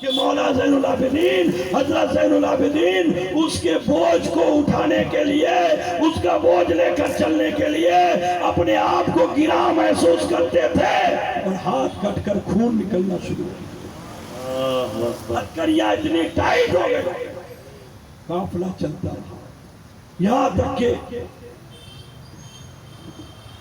کہ مولا زین العابدین حضرت زین العابدین اس کے بوجھ کو اٹھانے کے لیے، اس کا بوجھ لے کر چلنے کے لیے اپنے آپ کو گرا محسوس کرتے تھے اور ہاتھ کٹ کر خون نکلنا شروع ہوا۔ ہتھکڑیاں اتنی ٹائٹ ہو گئی، قافلہ چلتا رہا یہاں تک کہ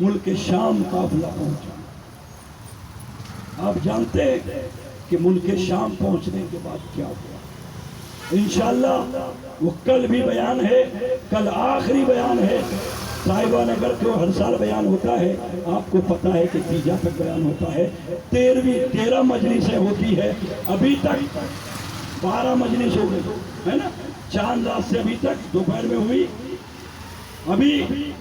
ملک شام قافلہ پہنچا۔ آپ جانتے ہیں کہ ملک شام پہنچنے کے بعد کیا ہوا؟ انشاءاللہ وہ کل بھی بیان ہے، کل آخری بیان ہے۔ صاحبان اگر کو ہر سال بیان ہوتا ہے، آپ کو پتا ہے کہ تیجا تک بیان ہوتا ہے، 13 مجلسیں ہوتی ہے، ابھی تک 12 مجلس ہو گئی ہے نا، چاند رات سے ابھی تک دوپہر میں ہوئی۔ ابھی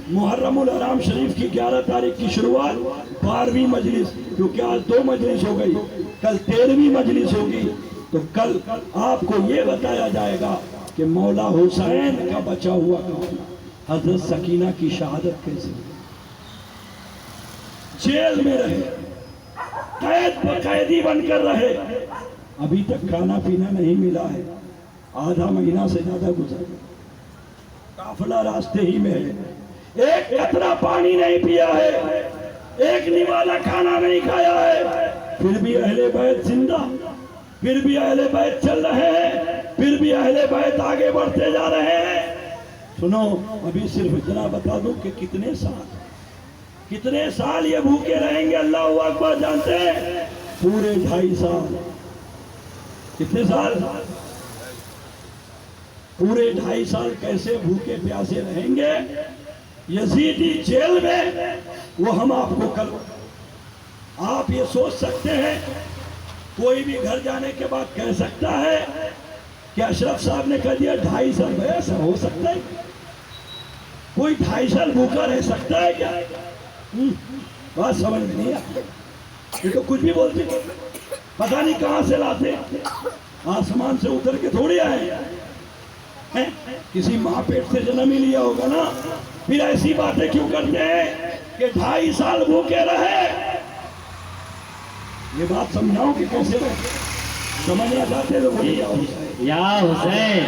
محرم الحرام شریف کی 11 تاریخ کی شروعات 12ویں مجلس، کیونکہ آج 2 مجلس ہو گئی، کل 13ویں مجلس ہوگی۔ تو کل آپ کو یہ بتایا جائے گا کہ مولا حسین کا بچا ہوا قافلہ حضرت سکینہ کی شہادت کیسے جیل میں رہے، قیدی بن کر رہے، ابھی تک کھانا پینا نہیں ملا ہے، آدھا مہینہ سے زیادہ گزر گیا، قافلہ راستے ہی میں ہے، ایک قطرہ پانی نہیں پیا ہے، ایک نوالا کھانا نہیں کھایا ہے، پھر بھی اہل بیت زندہ، پھر بھی اہل بیت چل رہے ہیں، پھر بھی اہل بیت آگے بڑھتے جا رہے ہیں۔ سنو، ابھی صرف اتنا بتا دوں کہ کتنے سال یہ بھوکے رہیں گے، اللہ اکبر، جانتے ہیں؟ پورے 2.5 سال۔ کتنے سال؟ پورے 2.5 سال کیسے بھوکے پیاسے رہیں گے یزیدی جیل میں، وہ ہم آپ کو کل آپ یہ سوچ سکتے ہیں، کوئی بھی گھر جانے کے بعد کہہ سکتا ہے کہ اشرف صاحب نے کہہ دیا 2.5 سال میں، ایسا ہو سکتا ہے؟ کوئی 2.5 سال بھوکا رہ سکتا ہے کیا؟ بات سمجھ میں نہیں آتی، یہ تو کچھ بھی بولتے، پتہ نہیں کہاں سے لاتے، آسمان سے اتر کے تھوڑی آئے، کسی ماں پیٹ سے جنم ہی لیا ہوگا نا، پھر ایسی باتیں کیوں کرتے ہیں کہ 2.5 سال بھوکے رہے؟ یہ بات سمجھاؤں کہ کیسے رہے؟ سمجھنا چاہتے تو بولیے یا حسین،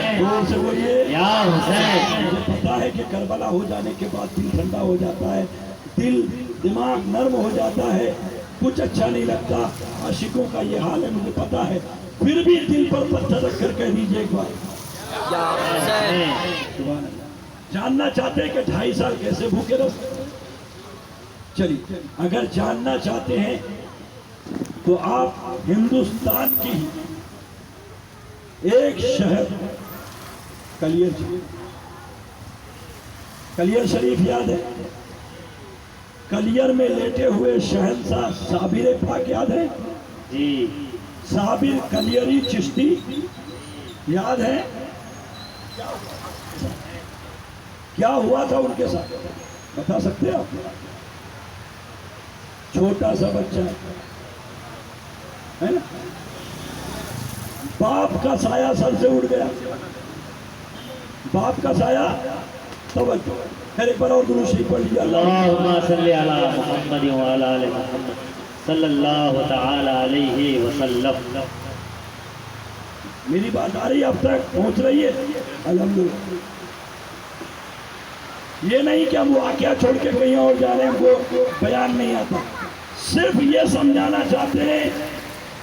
سے بولیے یا حسین۔ مجھے پتا ہے کہ کربلا ہو جانے کے بعد دل ٹھنڈا ہو جاتا ہے، دماغ نرم ہو جاتا ہے، کچھ اچھا نہیں لگتا، عاشقوں کا یہ حال ہے مجھے پتا ہے، پھر بھی دل پر پتھر رکھ کر کہہ دیجئے ایک بار سبحان اللہ۔ جاننا چاہتے ہیں کہ 2.5 سال کیسے بھوکے رہ سکتے؟ چلیے، اگر جاننا چاہتے ہیں تو آپ ہندوستان کی ایک شہر کلیر شریف یاد ہے؟ کلیر میں لیٹے ہوئے شہنشاہ صابر پاک یاد ہے؟ جی، صابر کلیری چشتی یاد ہے؟ کیا ہوا تھا ان کے ساتھ بتا سکتے ہیں آپ؟ چھوٹا سا بچہ ہے نا، باپ کا سایہ سر سے اڑ گیا، باپ کا سایہ، توجہ، پھر ایک بار اور درود شریف پڑھ لیجیے، اللہم صلی علی محمد وعلی آل محمد صلی اللہ تعالی علیہ وسلم۔ میری بات آ رہی ہے، اب تک پہنچ رہی ہے؟ الحمدللہ۔ یہ نہیں کہ ہم واقعہ چھوڑ کے کہیں اور جا رہے ہیں، کو بیان نہیں آتا، صرف یہ سمجھانا چاہتے ہیں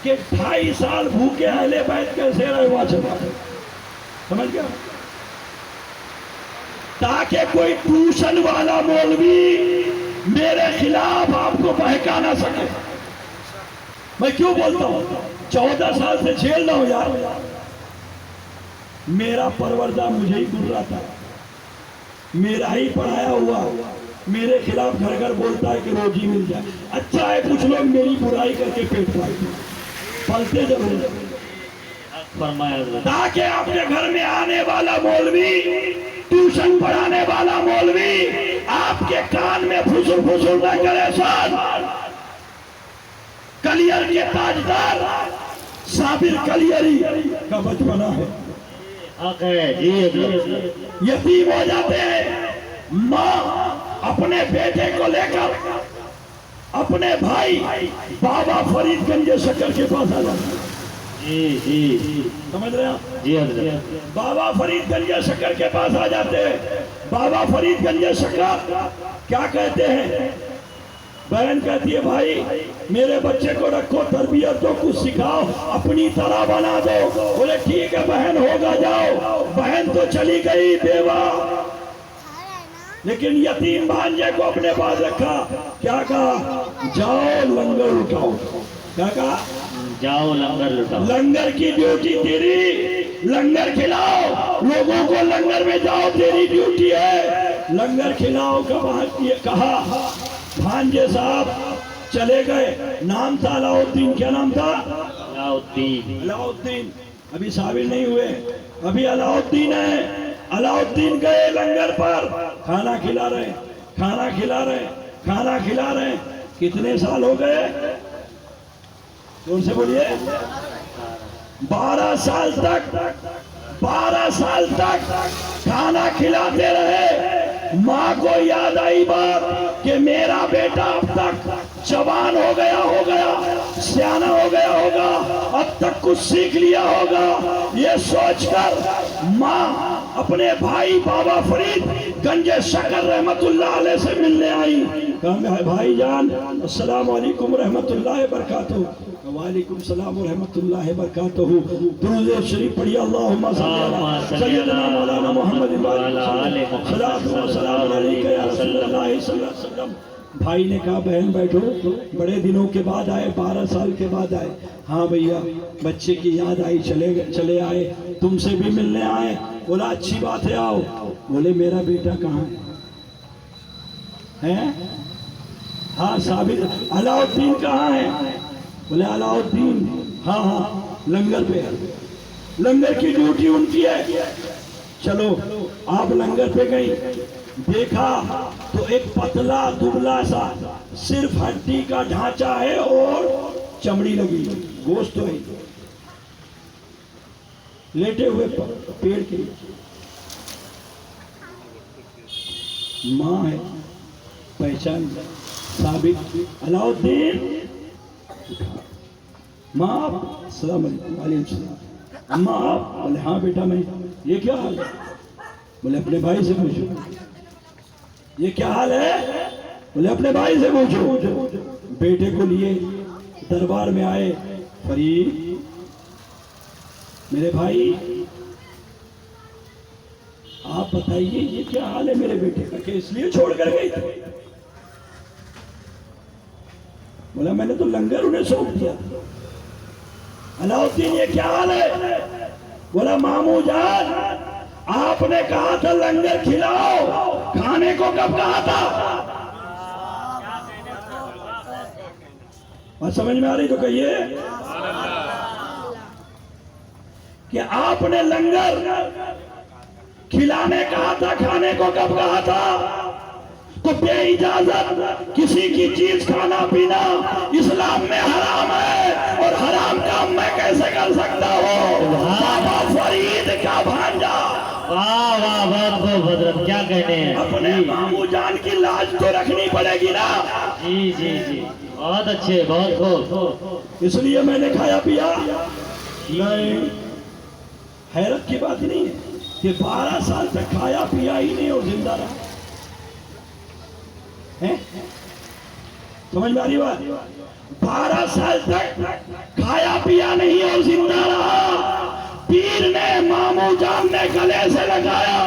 کہ 2.5 سال بھوکے اہل بیت کیسے رہے وہاں سے بات، سمجھ گیا؟ تاکہ کوئی ٹیوشن والا مولوی میرے خلاف آپ کو بہکا نہ سکے۔ میں کیوں بولتا ہوں 14 سال سے جھیل رہا ہوں یار، میرا پروردہ مجھے ہی گر رہا تھا، میرا ہی پڑھایا ہوا میرے خلاف گھر گھر بولتا ہے کہ روزی مل جائے، اچھا ہے کچھ لوگ میری برائی کر کے پیٹ پالتے پلتے ضرور، تاکہ آپ کے گھر میں آنے والا مولوی، ٹیوشن پڑھانے والا مولوی آپ کے کان میں پھسل پھسل نہ کرے۔ ساتھ کلیر کے تاجدار صابر کلیری کا بچپنا ہے، یتیم ہو جاتے ہیں، ماں اپنے بیٹے کو لے کر اپنے بھائی بابا فرید گنج شکر کے پاس آ جاتا ہے، جی جی سمجھ رہے ہیں آپ؟ جی حضرت بابا فرید گنج شکر کے پاس آ جاتے ہیں. بابا فرید گنج شکر کیا کہتے ہیں؟ بہن کہتی ہے بھائی میرے بچے کو رکھو، تربیت دو، کچھ سکھاؤ، اپنی طرح بنا دو. بولے ٹھیک ہے بہن ہوگا جاؤ. بہن تو چلی گئی بیوہ، لیکن یتیم بھانجے کو اپنے پاس رکھا. کیا کہا؟ جاؤ لنگر اٹھاؤ. کیا کہا؟ جاؤ لنگر لٹاؤ. لنگر کی ڈیوٹی تیری، لنگر کھلاؤ لوگوں کو، لنگر میں جاؤ تیری ڈیوٹی ہے. لنگر کھلاؤ کہا. بھانجے صاحب چلے گئے. نام تھا علاؤ الدین. کیا نام تھا؟ علاؤ الدین. علاؤ الدین. ابھی صابر نہیں ہوئے، ابھی علاؤ الدین ہے. علاؤ الدین گئے لنگر پر، کھانا کھلا رہے، کھانا کھلا رہے، کھانا کھلا رہے. کتنے سال ہو گئے؟ زور سے بولیے. 12 سال تک، 12 سال تک کھانا کھلاتے رہے. ماں کو یاد آئی بات کہ میرا بیٹا اب تک جوان ہو گیا، سیانا ہو گیا ہوگا، اب تک کچھ سیکھ لیا ہوگا. یہ سوچ کر ماں اپنے بھائی بابا فرید گنج شکر رحمت اللہ علیہ سے ملنے آئی. کہا بھائی جان السلام علیکم رحمت اللہ وبرکاتہ. وعلیکم السلام ورحمت اللہ وبرکاتہ. درود شریف پڑھیے. اللہم صلی علی سیدنا مولانا محمد صلاۃ و سلام علیکہ یا رسول اللہ صلی اللہ علیہ وسلم. بھائی نے کہا بہن بیٹھو، بڑے دنوں کے بعد آئے، 12 سال کے بعد آئے. ہاں بھیا بچے کی یاد آئی، چلے آئے، تم سے بھی ملنے آئے. بولا اچھی بات ہے آؤ. بولے میرا بیٹا کہاں ہے؟ ہاں صابر. علاؤ الدین کہاں ہے؟ بولے علاؤ الدین ہاں لنگر پہ ہے، لنگر کی ڈیوٹی ان کی ہے. چلو آپ لنگر پہ گئی، دیکھا تو ایک پتلا دبلا سا صرف ہڈی کا ڈھانچہ ہے اور چمڑی لگی، گوشت تو ہے، لیٹے ہوئے پیڑ کے نیچے. ماں ہے، پہچان ثابت. علاؤ الدین ماں آپ؟ السلام علیکم. وعلیکم السلام. اماں آپ؟ بولے ہاں بیٹا میں. یہ کیا حال ہے؟ بولے اپنے بھائی سے پوچھو. یہ کیا حال ہے؟ بولے اپنے بھائی سے پوچھو. بیٹے کو لیے دربار میں آئے. فرید میرے بھائی آپ بتائیے یہ کیا حال ہے میرے بیٹے کا کہ اس لیے چھوڑ کر گئی تھی؟ بولا میں نے تو لنگر انہیں سونپ دیا. علاؤ الدین یہ کیا حال ہے؟ بولا ماموں جان آپ نے کہا تھا لنگر کھلاؤ، کھانے کو کب کہا تھا؟ بات سمجھ میں آ رہی تو کہیے کہ آپ نے لنگر کھلانے کہا تھا، کھانے کو کب کہا تھا؟ تو بے اجازت کسی کی چیز کھانا پینا اسلام میں حرام ہے، اور حرام کام میں کیسے کر سکتا ہوں؟ بابا فرید کا بھانجا. واہ واہ بہت خوب حضرت، کیا کہنے ہیں. اپنے ماموں جان کی لاج تو رکھنی پڑے گی نا. جی جی جی بہت اچھے، بہت خوب. اس لیے میں نے کھایا پیا نہیں. حیرت کی بات نہیں ہے کہ 12 سال تک کھایا پیا ہی نہیں اور زندہ رہا. سمجھ میں آ رہی بات؟ 12 سال تک کھایا پیا نہیں اور زندہ رہا. پیر نے ماموں جان نے گلے سے لگایا،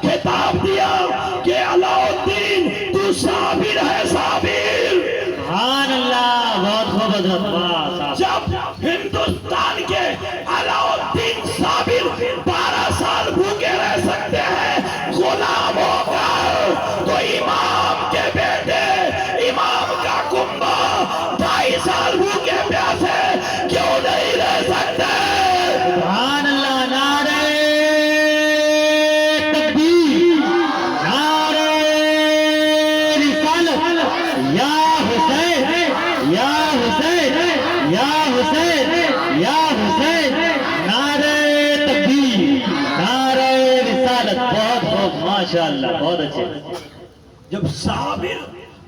خطاب دیا کہ علاؤ الدین تو صابر ہے، صابر. سبحان اللہ، بہت خوب حضرت. واہ. جب ہندوستان کے علاؤ الدین صابر 12 سال بھوکے رہ سکتے ہیں غلام ہو کر، تو امام کے بیٹے امام کا کنبہ 2.5 سال بھوکے پیاسے کیوں نہیں رہ سکتے؟ سبحان اللہ. نعرہ تکبیر، نعرہ رسالت. یا حسین یا حسین یا حسین یا حسین. نعرہ تکبیر، نعرہ رسالت. بہت خوب، ماشاءاللہ، بہت اچھے. جب صابر